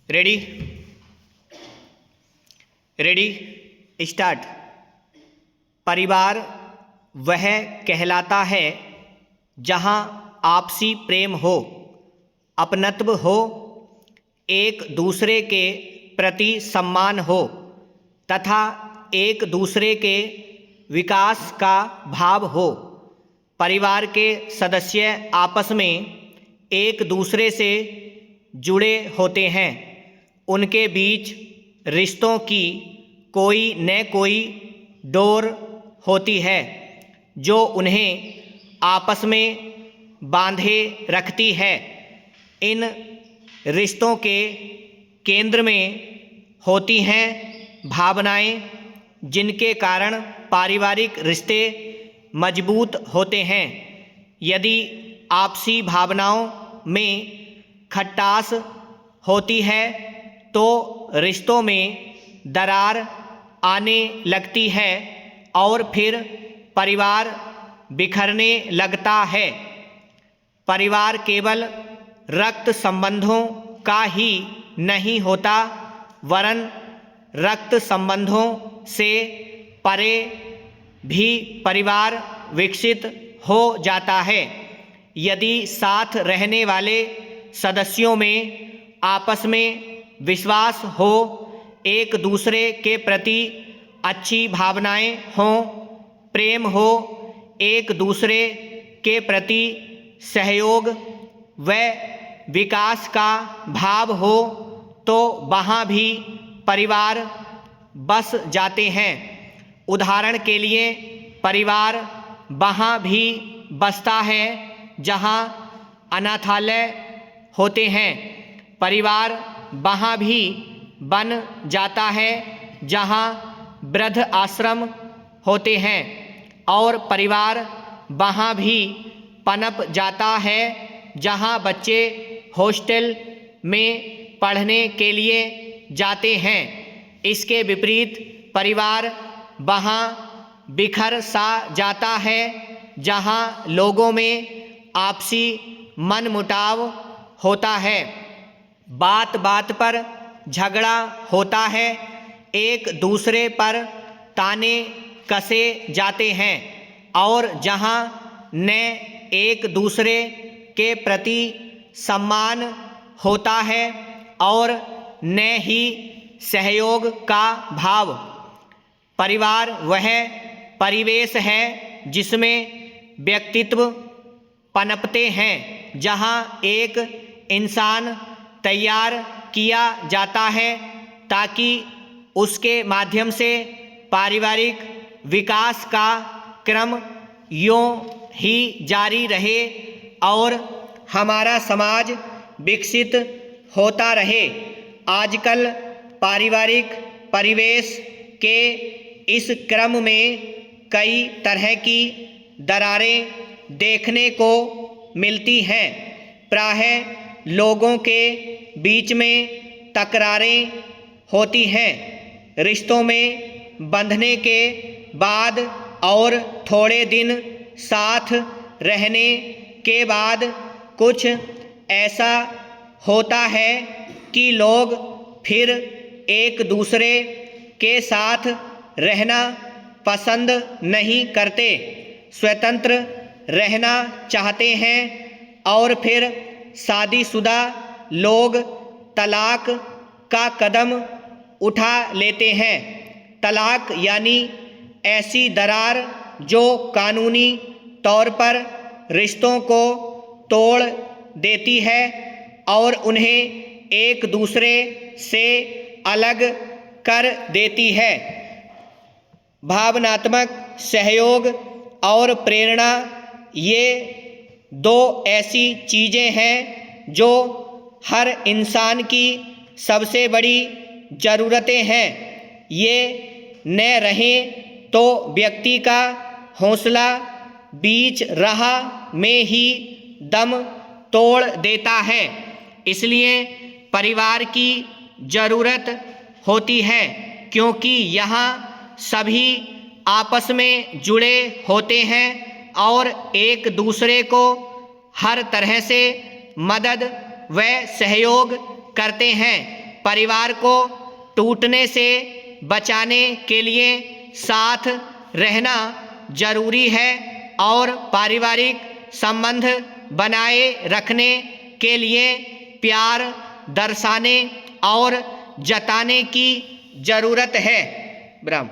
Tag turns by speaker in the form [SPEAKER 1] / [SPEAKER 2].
[SPEAKER 1] Ready ready start. परिवार वह कहलाता है जहाँ आपसी प्रेम हो, अपनत्व हो, एक दूसरे के प्रति सम्मान हो तथा एक दूसरे के विकास का भाव हो। परिवार के सदस्य आपस में एक दूसरे से जुड़े होते हैं। उनके बीच रिश्तों की कोई न कोई डोर होती है जो उन्हें आपस में बांधे रखती है। इन रिश्तों के केंद्र में होती हैं भावनाएं, जिनके कारण पारिवारिक रिश्ते मजबूत होते हैं। यदि आपसी भावनाओं में खटास होती है तो रिश्तों में दरार आने लगती है और फिर परिवार बिखरने लगता है। परिवार केवल रक्त संबंधों का ही नहीं होता, वरन रक्त संबंधों से परे भी परिवार विकसित हो जाता है। यदि साथ रहने वाले सदस्यों में आपस में विश्वास हो, एक दूसरे के प्रति अच्छी भावनाएं हों, प्रेम हो, एक दूसरे के प्रति सहयोग व विकास का भाव हो, तो वहाँ भी परिवार बस जाते हैं। उदाहरण के लिए परिवार वहाँ भी बसता है जहाँ अनाथालय होते हैं। परिवार वहाँ भी बन जाता है जहाँ वृद्ध आश्रम होते हैं, और परिवार वहाँ भी पनप जाता है जहाँ बच्चे हॉस्टल में पढ़ने के लिए जाते हैं। इसके विपरीत परिवार वहाँ बिखर सा जाता है जहाँ लोगों में आपसी मनमुटाव होता है, बात बात पर झगड़ा होता है, एक दूसरे पर ताने कसे जाते हैं, और जहाँ न एक दूसरे के प्रति सम्मान होता है और न ही सहयोग का भाव। परिवार वह परिवेश है जिसमें व्यक्तित्व पनपते हैं, जहाँ एक इंसान तैयार किया जाता है ताकि उसके माध्यम से पारिवारिक विकास का क्रम यूं ही जारी रहे और हमारा समाज विकसित होता रहे। आजकल पारिवारिक परिवेश के इस क्रम में कई तरह की दरारें देखने को मिलती हैं। प्रायः लोगों के बीच में तकरारें होती हैं। रिश्तों में बंधने के बाद और थोड़े दिन साथ रहने के बाद कुछ ऐसा होता है कि लोग फिर एक दूसरे के साथ रहना पसंद नहीं करते, स्वतंत्र रहना चाहते हैं, और फिर शादीशुदा लोग तलाक का कदम उठा लेते हैं। तलाक यानी ऐसी दरार जो कानूनी तौर पर रिश्तों को तोड़ देती है और उन्हें एक दूसरे से अलग कर देती है। भावनात्मक सहयोग और प्रेरणा ये दो ऐसी चीज़ें हैं जो हर इंसान की सबसे बड़ी ज़रूरतें हैं। ये न रहें तो व्यक्ति का हौसला बीच राह में ही दम तोड़ देता है। इसलिए परिवार की ज़रूरत होती है, क्योंकि यहाँ सभी आपस में जुड़े होते हैं और एक दूसरे को हर तरह से मदद व सहयोग करते हैं। परिवार को टूटने से बचाने के लिए साथ रहना जरूरी है और पारिवारिक संबंध बनाए रखने के लिए प्यार दर्शाने और जताने की जरूरत है। ब्रह्म।